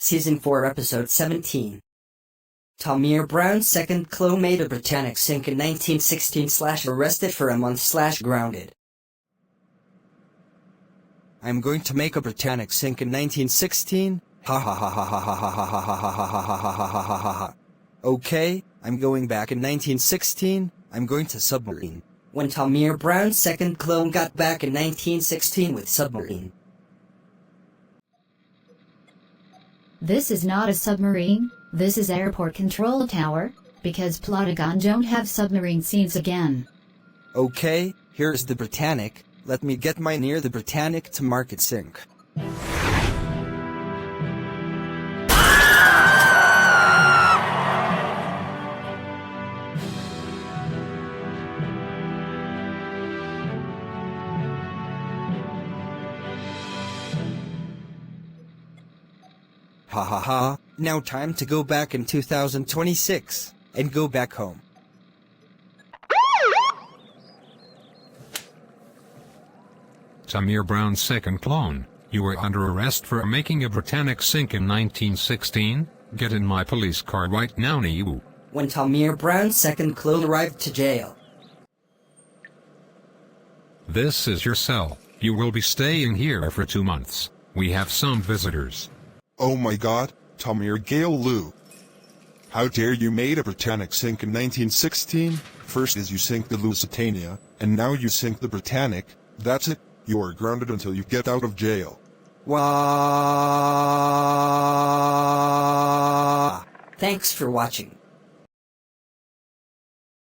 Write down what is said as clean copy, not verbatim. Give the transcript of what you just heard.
Season 4 Episode 17. Tamir Brown's second clone made a Britannic sink in 1916/arrested for a month/grounded. I'm going to make a Britannic sink in 1916. Ha ha ha ha ha ha ha ha ha ha ha ha ha ha ha ha ha. Okay, I'm going back in 1916. I'm going to submarine. When Tamir Brown's second clone got back in 1916 with submarine. This is not a submarine, this is airport control tower, because Plotagon don't have submarine scenes again. Okay, here's the Britannic. Let me get my near the Britannic to market sink. Ha ha ha, now time to go back in 2026, and go back home. Tamir Brown's second clone, you were under arrest for making a Britannic sink in 1916? Get in my police car right now, you. When Tamir Brown's second clone arrived to jail. This is your cell. You will be staying here for 2 months. We have some visitors. Oh my god, Tamir Gale Lou. How dare you made a Britannic sink in 1916? First is you sink the Lusitania, and now you sink the Britannic. That's it, you are grounded until you get out of jail. Wah! Thanks for watching.